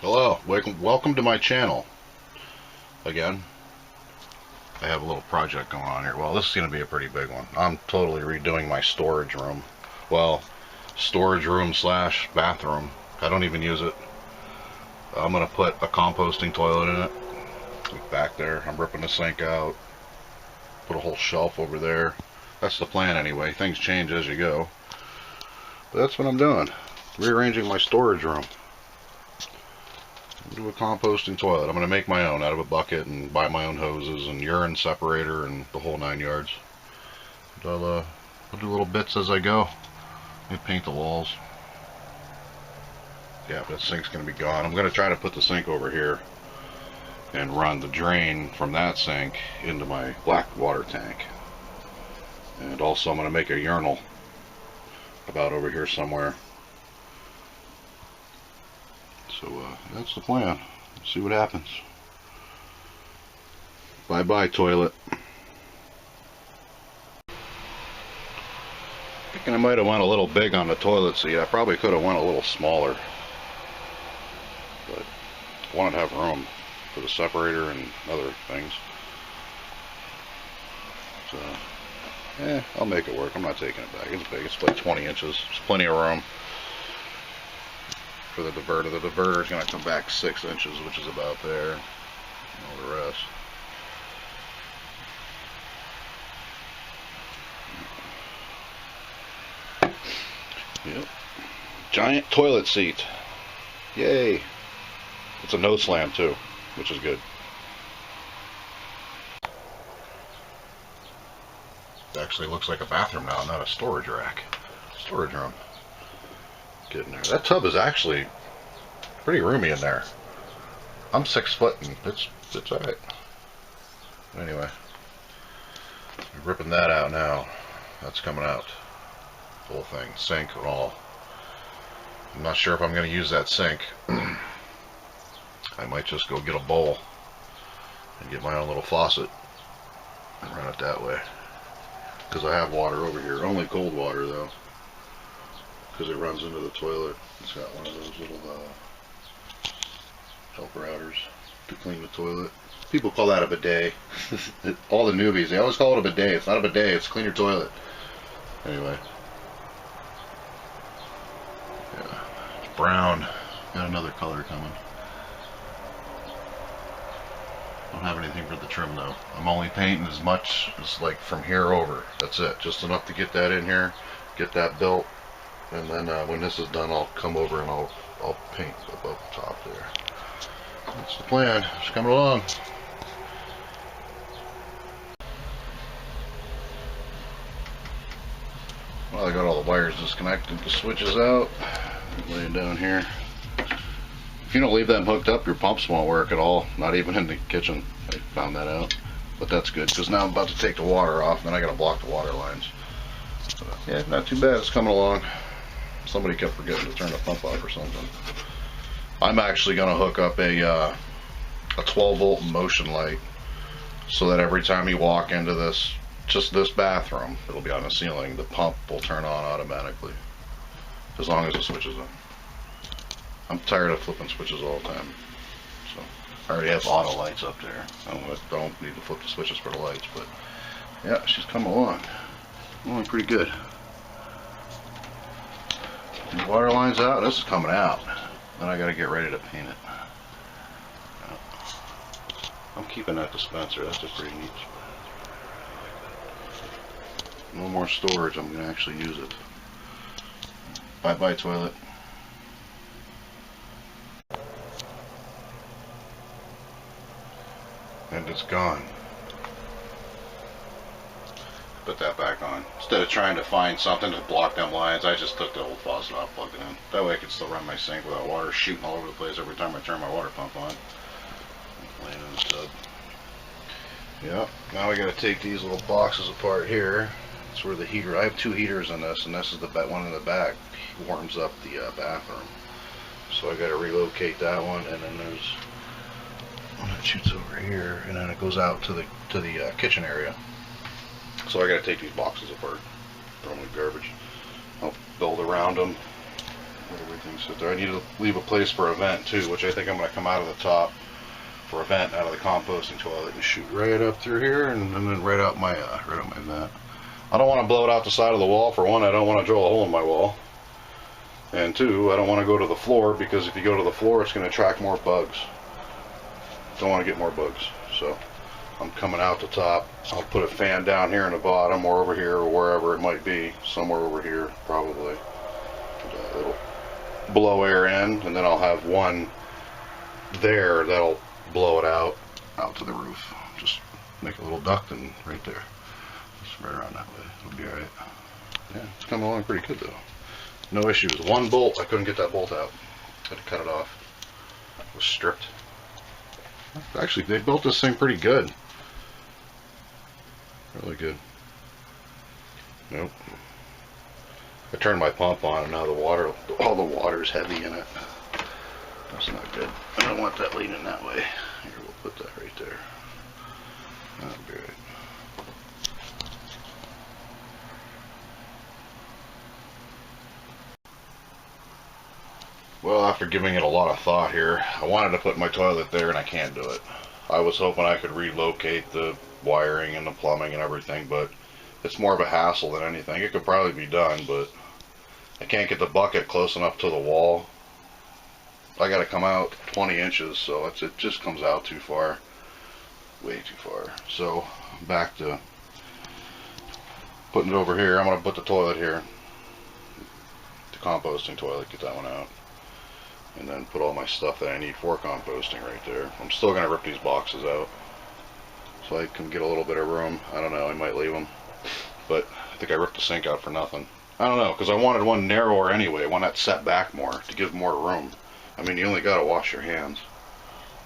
Hello, welcome to my channel. Again, I have a little project going on here. Well, this is going to be a pretty big one. I'm totally redoing my storage room. Well, storage room slash bathroom. I don't even use it. I'm going to put a composting toilet in it. Back there, I'm ripping the sink out. Put a whole shelf over there. That's the plan anyway. Things change as you go. But that's what I'm doing. Rearranging my storage room. Do a composting toilet. I'm going to make my own out of a bucket and buy my own hoses and urine separator and the whole 9 yards. I'll do little bits as I go. Let me paint the walls. Yeah, that sink's going to be gone. I'm going to try to put the sink over here and run the drain from that sink into my black water tank. And also I'm going to make a urinal about over here somewhere. So that's the plan. Let's see what happens. Bye bye toilet. Thinking I might have went a little big on the toilet seat. I probably could have went a little smaller, but I wanted to have room for the separator and other things. So I'll make it work. I'm not taking it back. It's big. It's like 20 inches. There's plenty of room for the diverter. The diverter is going to come back 6 inches, which is about there. And all the rest. Yep. Giant toilet seat. Yay. It's a no slam too, which is good. It actually looks like a bathroom now, not a storage rack. Storage room. Get in there. That tub is actually pretty roomy in there. I'm 6 foot and it's alright. Anyway, ripping that out now. That's coming out. The whole thing, sink and all. I'm not sure if I'm going to use that sink. I might just go get a bowl and get my own little faucet and run it that way. Because I have water over here. Only cold water though. Because it runs into the toilet. It's got one of those little helper outers to clean the toilet. People call that a bidet. All the newbies, they always call it a bidet. It's not a bidet, it's clean your toilet. Anyway. Yeah, it's brown. Got another color coming. Don't have anything for the trim though. I'm only painting as much as like from here over. That's it. Just enough to get that in here, get that built. And then when this is done, I'll come over and I'll paint above the top there. That's the plan. It's coming along. Well, I got all the wires disconnected, the switches out. Laying down here. If you don't leave them hooked up, your pumps won't work at all. Not even in the kitchen. I found that out. But that's good, because now I'm about to take the water off, and then I got to block the water lines. So, yeah, not too bad. It's coming along. Somebody kept forgetting to turn the pump off or something. I'm actually going to hook up a 12 volt motion light so that every time you walk into this bathroom, it'll be on the ceiling, the pump will turn on automatically as long as the switch is on. I'm tired of flipping switches all the time, so I already have auto lights up there. I don't need to flip the switches for the lights, but yeah, she's coming along. Pretty good. The water line's out. This is coming out. Then I got to get ready to paint it. I'm keeping that dispenser. That's just pretty neat. No more storage. I'm going to actually use it. Bye bye toilet. And it's gone. Put that back on. Instead of trying to find something to block them lines, I just took the old faucet off, plugged it in. That way I can still run my sink without water shooting all over the place every time I turn my water pump on. Laying in the tub. Yeah, now I got to take these little boxes apart here. That's where the heater, I have 2 heaters in this, and this is the one in the back. Warms up the bathroom. So I got to relocate that one, and then there's one that shoots over here, and then it goes out to the kitchen area. So I gotta take these boxes apart, throw them in garbage. I'll build around them, let everything sit there. I need to leave a place for a vent too, which I think I'm going to come out of the top for a vent out of the composting toilet and shoot right up through here and then right out my vent. I don't want to blow it out the side of the wall. For one, I don't want to drill a hole in my wall. And two, I don't want to go to the floor, because if you go to the floor, it's going to attract more bugs. Don't want to get more bugs. So I'm coming out the top. I'll put a fan down here in the bottom, or over here, or wherever it might be. Somewhere over here, probably. It'll blow air in, and then I'll have one there that'll blow it out to the roof. Just make a little duct and right there. Just right around that way. It'll be alright. Yeah, it's coming along pretty good though. No issues. One bolt, I couldn't get that bolt out. Had to cut it off. It was stripped. Actually, they built this thing pretty good. Really good. Nope. I turned my pump on and now all the water's heavy in it. That's not good. I don't want that leaning that way. Here, we'll put that right there. That'll be right. Well, after giving it a lot of thought here, I wanted to put my toilet there and I can't do it. I was hoping I could relocate the wiring and the plumbing and everything, but it's more of a hassle than anything. It could probably be done, but I can't get the bucket close enough to the wall. I gotta come out 20 inches, so it just comes out too far. Way too far. So, back to putting it over here. I'm gonna put the toilet here. The composting toilet, get that one out. And then put all my stuff that I need for composting right there. I'm still gonna rip these boxes out so I can get a little bit of room. I don't know, I might leave them. But I think I ripped the sink out for nothing. I don't know, because I wanted one narrower anyway, one that set back more to give more room. I mean, you only gotta wash your hands,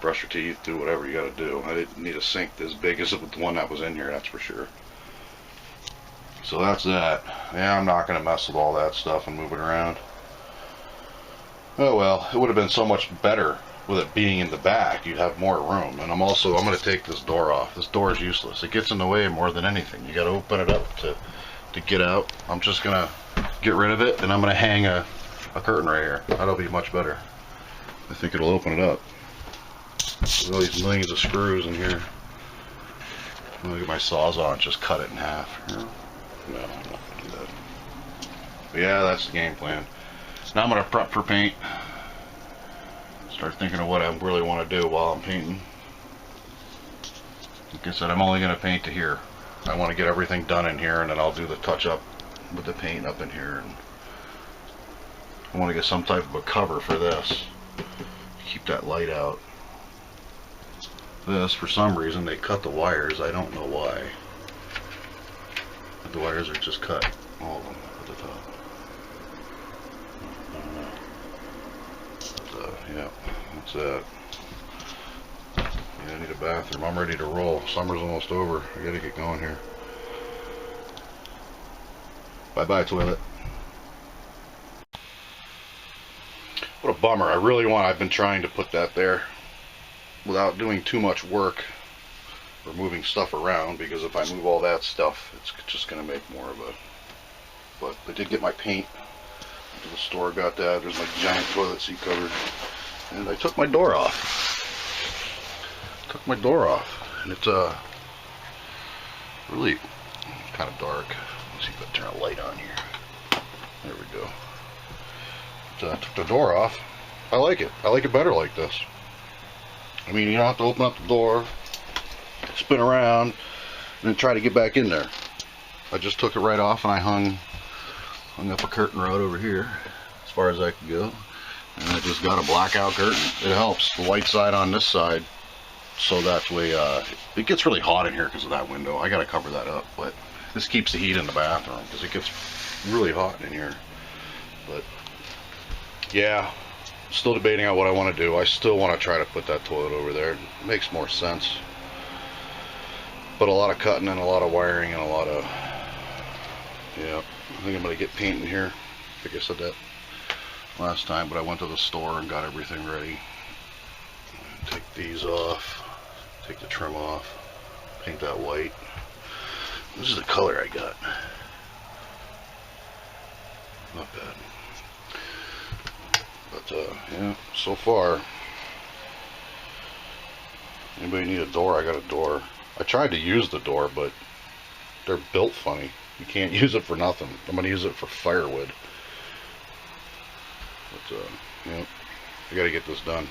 brush your teeth, do whatever you gotta do. I didn't need a sink as big as the one that was in here, that's for sure. So that's that. Yeah, I'm not gonna mess with all that stuff and move it around. Oh well, it would have been so much better with it being in the back. You'd have more room. And I'm going to take this door off. This door is useless. It gets in the way more than anything. You got to open it up to get out. I'm just going to get rid of it, and I'm going to hang a curtain right here. That'll be much better. I think it'll open it up. There's all these millions of screws in here. I'm going to get my Sawzall and just cut it in half. No, I'm not going to do that. But yeah, that's the game plan. Now I'm going to prep for paint. Start thinking of what I really want to do while I'm painting. Like I said, I'm only going to paint to here. I want to get everything done in here, and then I'll do the touch up with the paint up in here. And I want to get some type of a cover for this. Keep that light out. This, for some reason, they cut the wires. I don't know why. But the wires are just cut. All of them at the top. Yeah, that's that. Yeah, I need a bathroom. I'm ready to roll. Summer's almost over. I gotta get going here. Bye-bye, toilet. What a bummer. I've been trying to put that there without doing too much work or moving stuff around, because if I move all that stuff, it's just gonna make more of a... But I did get my paint. Went to the store, got that. There's my giant toilet seat cover. And I took my door off. And it's really kind of dark. Let's see if I turn a light on here. There we go. So I took the door off. I like it. I like it better like this. I mean, you don't have to open up the door, spin around, and then try to get back in there. I just took it right off, and I hung up a curtain rod over here as far as I could go. And I just got a blackout curtain. It helps. The white side on this side, so that way it gets really hot in here because of that window. I got to cover that up, but this keeps the heat in the bathroom because it gets really hot in here. But yeah, still debating on what I want to do. I still want to try to put that toilet over there. It makes more sense. But a lot of cutting and a lot of wiring and a lot of... Yeah, I think I'm going to get paint in here. I think I said that last time, but I went to the store and got everything ready. Take these off, take the trim off, paint that white. This is the color I got. Not bad. But yeah, so far. Anybody need a door? I got a door. I tried to use the door, but they're built funny. You can't use it for nothing. I'm gonna use it for firewood. But yeah, I gotta get this done.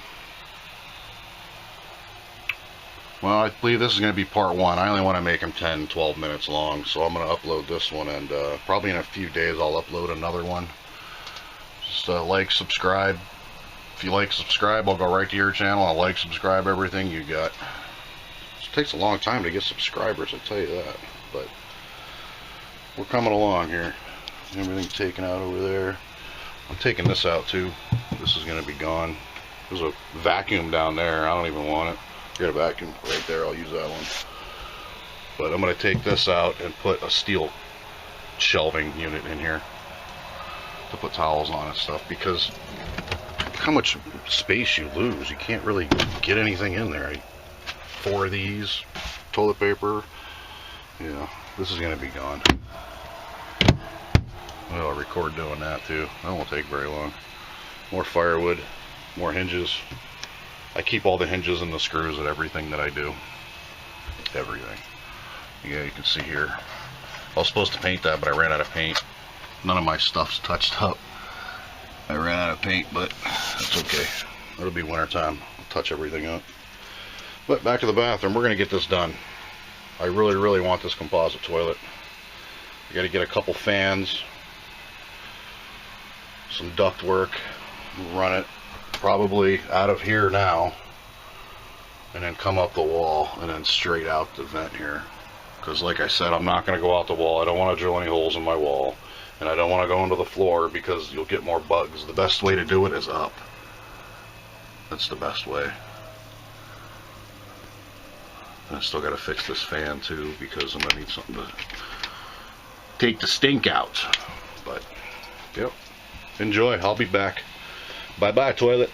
Well, I believe this is going to be part 1. I only want to make them 10, 12 minutes long, so I'm going to upload this one, and probably in a few days I'll upload another one. Just like, subscribe. If you like, subscribe, I'll go right to your channel. I'll like, subscribe, everything you got. It takes a long time to get subscribers, I'll tell you that. But we're coming along here. Everything taken out over there. I'm taking this out too. This is going to be gone. There's a vacuum down there. I don't even want it. Got a vacuum right there, I'll use that one. But I'm going to take this out and put a steel shelving unit in here to put towels on and stuff, because look how much space you lose. You can't really get anything in there. 4 of these, toilet paper. Yeah, this is going to be gone. Well, I'll record doing that too. That won't take very long. More firewood, more hinges. I keep all the hinges and the screws at everything that I do. Everything. Yeah, you can see here. I was supposed to paint that, but I ran out of paint. None of my stuff's touched up. I ran out of paint, but that's okay. It'll be winter time. I'll touch everything up. But back to the bathroom. We're going to get this done. I really, really want this composite toilet. I got to get a couple fans, some duct work, run it probably out of here now, and then come up the wall and then straight out the vent here, because like I said, I'm not going to go out the wall. I don't want to drill any holes in my wall, and I don't want to go into the floor because you'll get more bugs. The best way to do it is up. That's the best way. And I still got to fix this fan too, because I'm going to need something to take the stink out. But yep, enjoy. I'll be back. Bye bye, toilet.